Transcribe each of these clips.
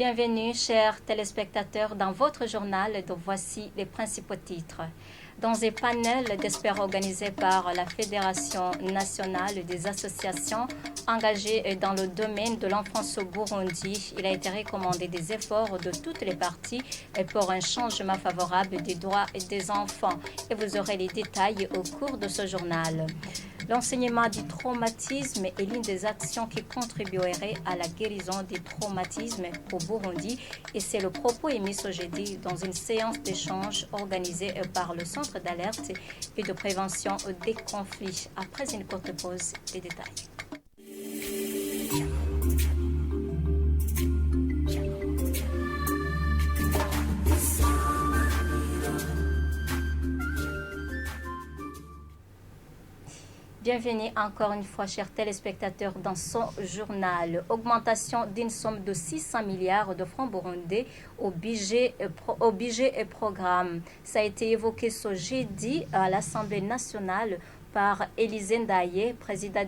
Bienvenue, chers téléspectateurs, dans votre journal. Donc voici les principaux titres. Dans un panel d'experts organisé par la Fédération nationale des associations engagées dans le domaine de l'enfance au Burundi, il a été recommandé des efforts de toutes les parties pour un changement favorable des droits des enfants. Et vous aurez les détails au cours de ce journal. L'enseignement du traumatisme est l'une des actions qui contribuerait à la guérison des traumatismes au Burundi et c'est le propos émis ce jeudi dans une séance d'échange organisée par le Centre d'alerte et de prévention des conflits. Après une courte pause, les détails. Bienvenue encore une fois, chers téléspectateurs, dans son journal. Augmentation d'une somme de 600 milliards de francs burundais au budget et programme. Ça a été évoqué ce jeudi à l'Assemblée nationale par Élisée Ndaye, président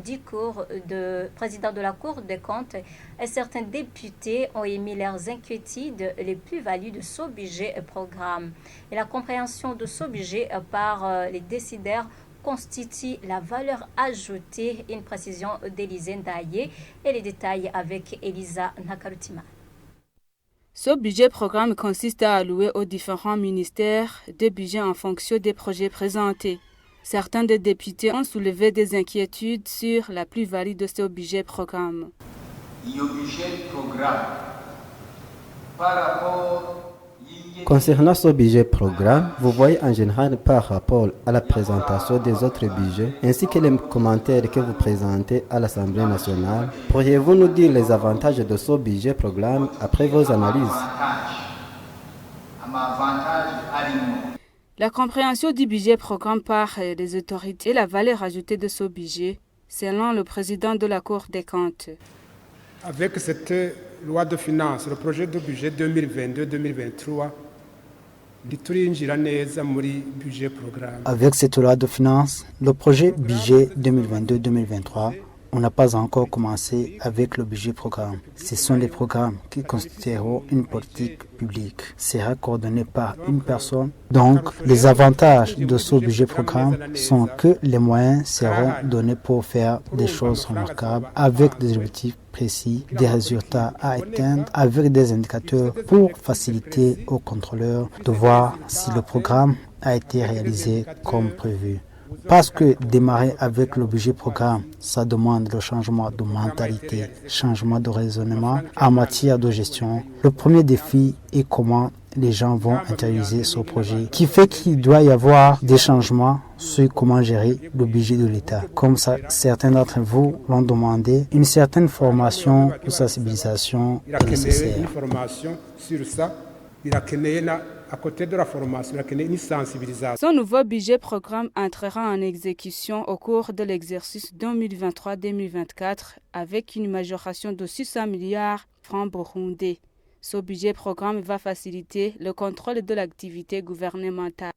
de la Cour des comptes, et certains députés ont émis leurs inquiétudes les plus-values de ce budget et programme. Et la compréhension de ce budget par les décideurs constitue la valeur ajoutée, une précision d'Élisée Ndaye et les détails avec Elisa Nakarutima. Ce budget-programme consiste à allouer aux différents ministères des budgets en fonction des projets présentés. Certains des députés ont soulevé des inquiétudes sur la plus-value de ce budget-programme. Concernant ce budget-programme, vous voyez en général par rapport à la présentation des autres budgets ainsi que les commentaires que vous présentez à l'Assemblée nationale, pourriez-vous nous dire les avantages de ce budget-programme après vos analyses? La compréhension du budget-programme par les autorités et la valeur ajoutée de ce budget, selon le président de la Cour des comptes. Avec cette loi de finances, le projet de budget 2022-2023, avec cette loi de finances, le projet budget 2022-2023, on n'a pas encore commencé avec le budget programme. Ce sont les programmes qui constitueront une politique publique. Sera coordonné par une personne. Donc, les avantages de ce budget programme sont que les moyens seront donnés pour faire des choses remarquables avec des objectifs précis, des résultats à atteindre avec des indicateurs pour faciliter aux contrôleurs de voir si le programme a été réalisé comme prévu. Parce que démarrer avec le budget programme, ça demande le changement de mentalité, changement de raisonnement en matière de gestion. Le premier défi est comment les gens vont intérioriser ce projet, qui fait qu'il doit y avoir des changements sur comment gérer le budget de l'État. Comme ça, certains d'entre vous l'ont demandé, une certaine formation ou sensibilisation est nécessaire. À côté de la formation, il y a une sensibilisation. Son nouveau budget-programme entrera en exécution au cours de l'exercice 2023-2024 avec une majoration de 600 milliards francs burundais. Ce budget-programme va faciliter le contrôle de l'activité gouvernementale.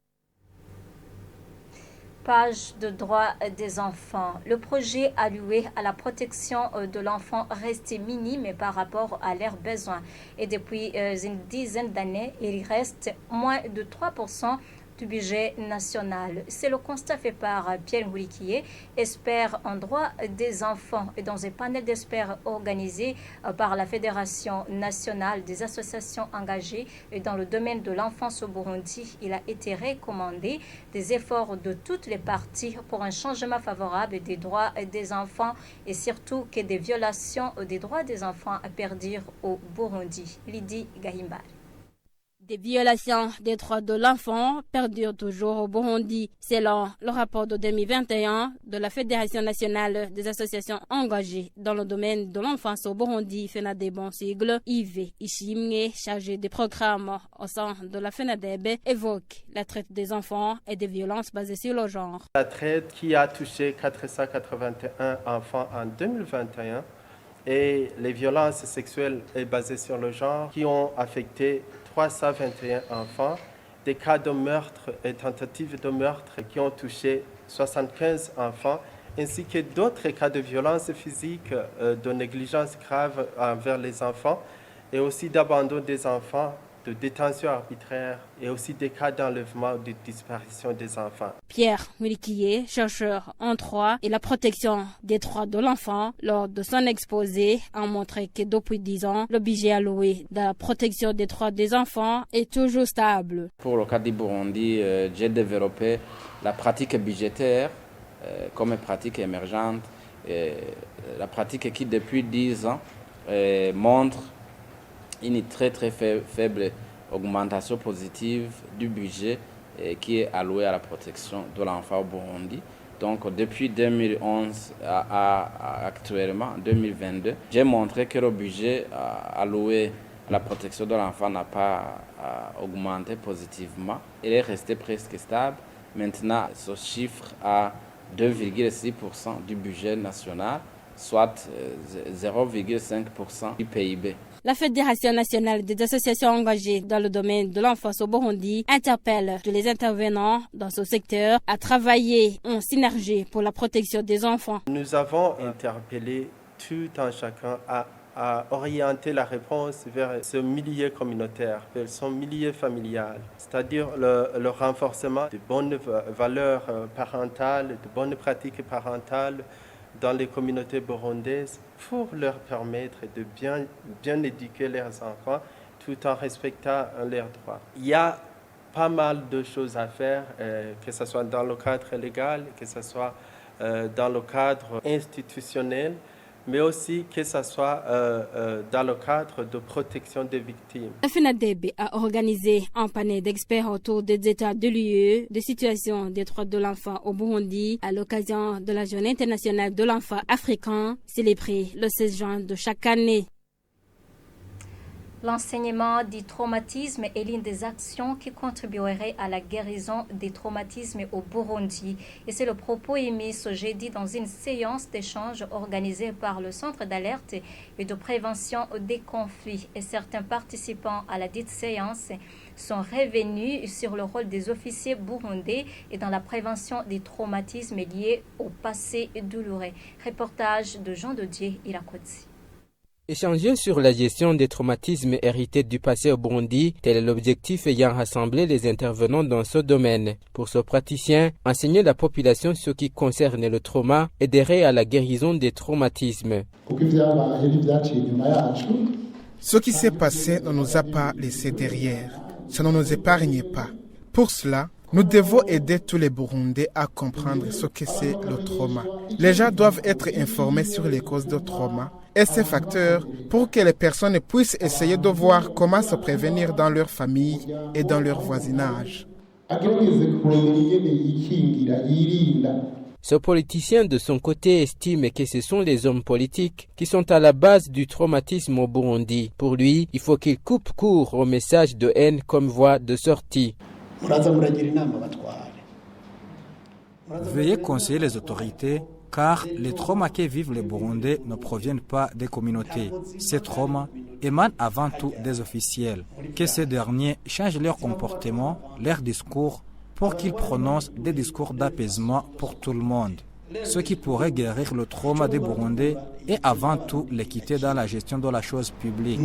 Page de droits des enfants. Le projet alloué à la protection de l'enfant reste minime par rapport à leurs besoins. Et depuis une dizaine d'années, il reste moins de 3% du budget national. C'est le constat fait par Pierre Ngoulikié, expert en droit des enfants. Et dans un panel d'experts organisé par la Fédération nationale des associations engagées dans le domaine de l'enfance au Burundi, il a été recommandé des efforts de toutes les parties pour un changement favorable des droits des enfants et surtout que des violations des droits des enfants perdurent au Burundi. Lydie Gahimba. Des violations des droits de l'enfant perdurent toujours au Burundi, selon le rapport de 2021 de la Fédération nationale des associations engagées dans le domaine de l'enfance au Burundi, FENADEB en sigle. Yves Ishimwe, chargé des programmes au sein de la FENADEB, évoque la traite des enfants et des violences basées sur le genre. La traite qui a touché 481 enfants en 2021 et les violences sexuelles basées sur le genre qui ont affecté 321 enfants, des cas de meurtre et tentatives de meurtre qui ont touché 75 enfants, ainsi que d'autres cas de violence physique, de négligence grave envers les enfants et aussi d'abandon des enfants, de détention arbitraire et aussi des cas d'enlèvement ou de disparition des enfants. Pierre Mulikié, chercheur en droit et la protection des droits de l'enfant, lors de son exposé, a montré que depuis 10 ans, le budget alloué de la protection des droits des enfants est toujours stable. Pour le cas du Burundi, j'ai développé la pratique budgétaire comme pratique émergente. La pratique qui depuis 10 ans montre une très faible augmentation positive du budget qui est alloué à la protection de l'enfant au Burundi. Donc depuis 2011 à actuellement 2022, j'ai montré que le budget alloué à la protection de l'enfant n'a pas augmenté positivement. Il est resté presque stable. Maintenant, ce chiffre à 2,6% du budget national, soit 0,5% du PIB. La Fédération nationale des associations engagées dans le domaine de l'enfance au Burundi interpelle tous les intervenants dans ce secteur à travailler en synergie pour la protection des enfants. Nous avons interpellé tout un chacun à orienter la réponse vers ce milieu communautaire, vers son milieu familial, c'est-à-dire le renforcement de bonnes valeurs parentales, de bonnes pratiques parentales dans les communautés burundaises pour leur permettre de bien éduquer leurs enfants tout en respectant leurs droits. Il y a pas mal de choses à faire, que ce soit dans le cadre légal, que ce soit dans le cadre institutionnel, mais aussi que ce soit dans le cadre de protection des victimes. La FENADEB a organisé un panel d'experts autour des états de l'UE, des situations des droits de l'enfant au Burundi, à l'occasion de la Journée internationale de l'enfant africain, célébrée le 16 juin de chaque année. L'enseignement du traumatisme est l'une des actions qui contribuerait à la guérison des traumatismes au Burundi. Et c'est le propos émis ce jeudi dans une séance d'échange organisée par le Centre d'alerte et de prévention des conflits. Et certains participants à la dite séance sont revenus sur le rôle des officiers burundais et dans la prévention des traumatismes liés au passé douloureux. Reportage de Jean Dodier Irakoti. Échanger sur la gestion des traumatismes hérités du passé au Burundi, tel est l'objectif ayant rassemblé les intervenants dans ce domaine. Pour ce praticien, enseigner la population ce qui concerne le trauma aiderait à la guérison des traumatismes. Ce qui s'est passé ne nous a pas laissé derrière. Ça ne nous épargne pas. Pour cela, nous devons aider tous les Burundais à comprendre ce que c'est le trauma. Les gens doivent être informés sur les causes de trauma et ses facteurs pour que les personnes puissent essayer de voir comment se prévenir dans leur famille et dans leur voisinage. Ce politicien, de son côté, estime que ce sont les hommes politiques qui sont à la base du traumatisme au Burundi. Pour lui, il faut qu'il coupe court aux messages de haine comme voie de sortie. Veuillez conseiller les autorités car les traumas que vivent les Burundais ne proviennent pas des communautés. Ces traumas émanent avant tout des officiels. Que ces derniers changent leur comportement, leur discours, pour qu'ils prononcent des discours d'apaisement pour tout le monde. Ce qui pourrait guérir le trauma des Burundais est avant tout l'équité dans la gestion de la chose publique.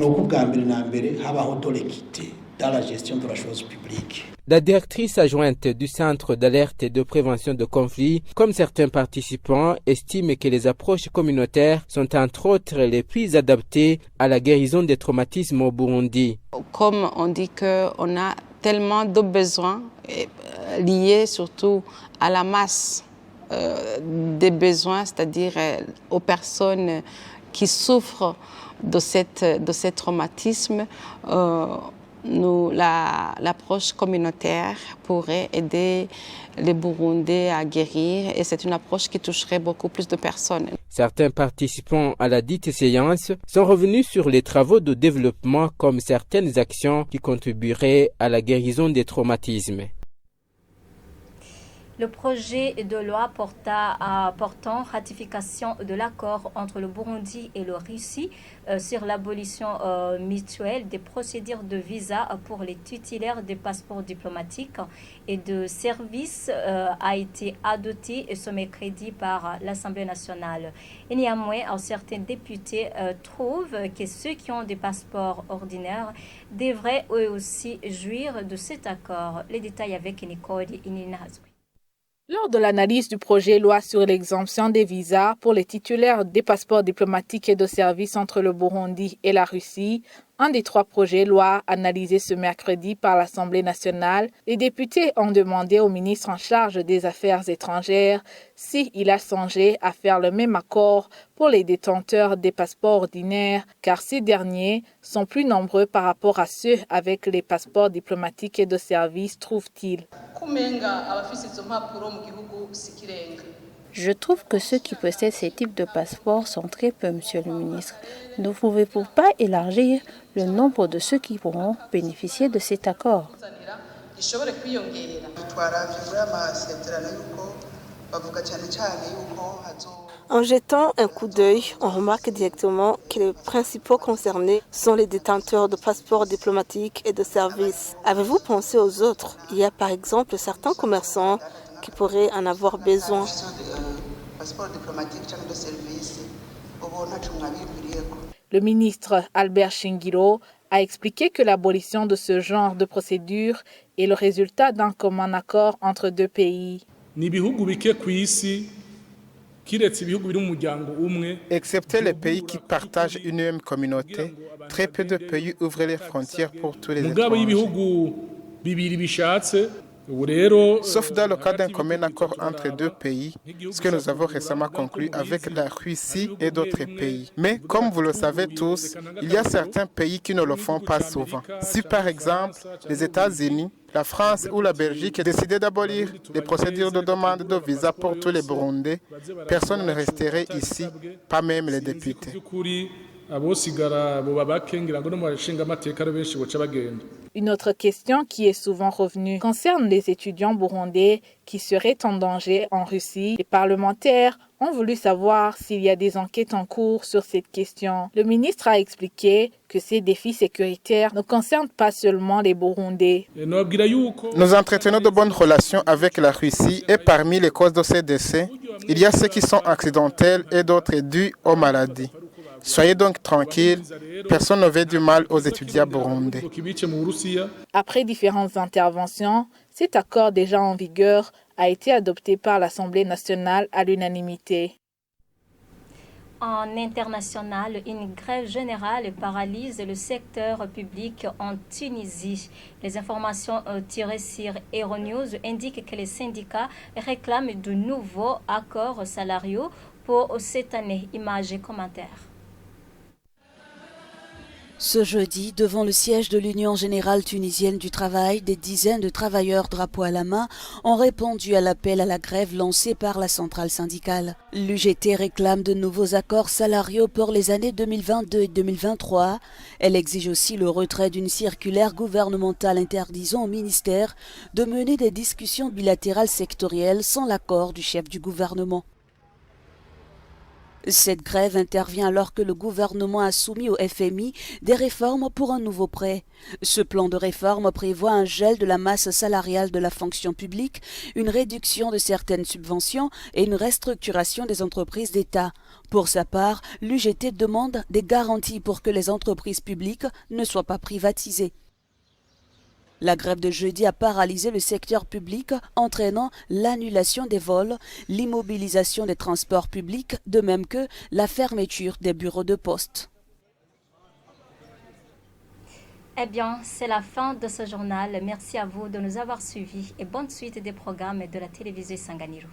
La directrice adjointe du Centre d'alerte et de prévention de conflits, comme certains participants, estime que les approches communautaires sont entre autres les plus adaptées à la guérison des traumatismes au Burundi. Comme on dit qu'on a tellement de besoins liés surtout à la masse des besoins, c'est-à-dire aux personnes qui souffrent de ce traumatisme, l'approche communautaire pourrait aider les Burundais à guérir et c'est une approche qui toucherait beaucoup plus de personnes. Certains participants à la dite séance sont revenus sur les travaux de développement comme certaines actions qui contribueraient à la guérison des traumatismes. Le projet de loi portant ratification de l'accord entre le Burundi et la Russie sur l'abolition mutuelle des procédures de visa pour les titulaires des passeports diplomatiques et de services a été adopté ce mercredi par l'Assemblée nationale. Et néanmoins, certains députés trouvent que ceux qui ont des passeports ordinaires devraient eux aussi jouir de cet accord. Les détails avec Nicole Ininazwi. Lors de l'analyse du projet loi sur l'exemption des visas pour les titulaires des passeports diplomatiques et de services entre le Burundi et la Russie, un des 3 projets loi analysés ce mercredi par l'Assemblée nationale, les députés ont demandé au ministre en charge des Affaires étrangères s'il a songé à faire le même accord pour les détenteurs des passeports ordinaires, car ces derniers sont plus nombreux par rapport à ceux avec les passeports diplomatiques et de services, trouve-t-il. Je trouve que ceux qui possèdent ces types de passeports sont très peu, Monsieur le ministre. Ne pouvez-vous pas élargir le nombre de ceux qui pourront bénéficier de cet accord? En jetant un coup d'œil, on remarque directement que les principaux concernés sont les détenteurs de passeports diplomatiques et de services. Avez-vous pensé aux autres? Il y a par exemple certains commerçants qui pourraient en avoir besoin. Le ministre Albert Shingiro a expliqué que l'abolition de ce genre de procédure est le résultat d'un commun accord entre 2 pays. Excepté les pays qui partagent une même communauté, très peu de pays ouvrent les frontières pour tous les étrangers. Sauf dans le cas d'un commun accord entre 2 pays, ce que nous avons récemment conclu avec la Russie et d'autres pays. Mais comme vous le savez tous, il y a certains pays qui ne le font pas souvent. Si par exemple les États-Unis, la France ou la Belgique décidaient d'abolir les procédures de demande de visa pour tous les Burundais, personne ne resterait ici, pas même les députés. Une autre question qui est souvent revenue concerne les étudiants burundais qui seraient en danger en Russie. Les parlementaires ont voulu savoir s'il y a des enquêtes en cours sur cette question. Le ministre a expliqué que ces défis sécuritaires ne concernent pas seulement les Burundais. Nous entretenons de bonnes relations avec la Russie et parmi les causes de ces décès, il y a ceux qui sont accidentels et d'autres dus aux maladies. Soyez donc tranquilles, personne ne veut du mal aux étudiants burundais. Après différentes interventions, cet accord déjà en vigueur a été adopté par l'Assemblée nationale à l'unanimité. En international, une grève générale paralyse le secteur public en Tunisie. Les informations tirées sur Euronews indiquent que les syndicats réclament de nouveaux accords salariaux pour cette année. Images et commentaires. Ce jeudi, devant le siège de l'Union générale tunisienne du travail, des dizaines de travailleurs drapeaux à la main ont répondu à l'appel à la grève lancé par la centrale syndicale. L'UGT réclame de nouveaux accords salariaux pour les années 2022 et 2023. Elle exige aussi le retrait d'une circulaire gouvernementale interdisant au ministère de mener des discussions bilatérales sectorielles sans l'accord du chef du gouvernement. Cette grève intervient alors que le gouvernement a soumis au FMI des réformes pour un nouveau prêt. Ce plan de réforme prévoit un gel de la masse salariale de la fonction publique, une réduction de certaines subventions et une restructuration des entreprises d'État. Pour sa part, l'UGT demande des garanties pour que les entreprises publiques ne soient pas privatisées. La grève de jeudi a paralysé le secteur public, entraînant l'annulation des vols, l'immobilisation des transports publics, de même que la fermeture des bureaux de poste. Eh bien, c'est la fin de ce journal. Merci à vous de nous avoir suivis et bonne suite des programmes de la télévision Sanganiro.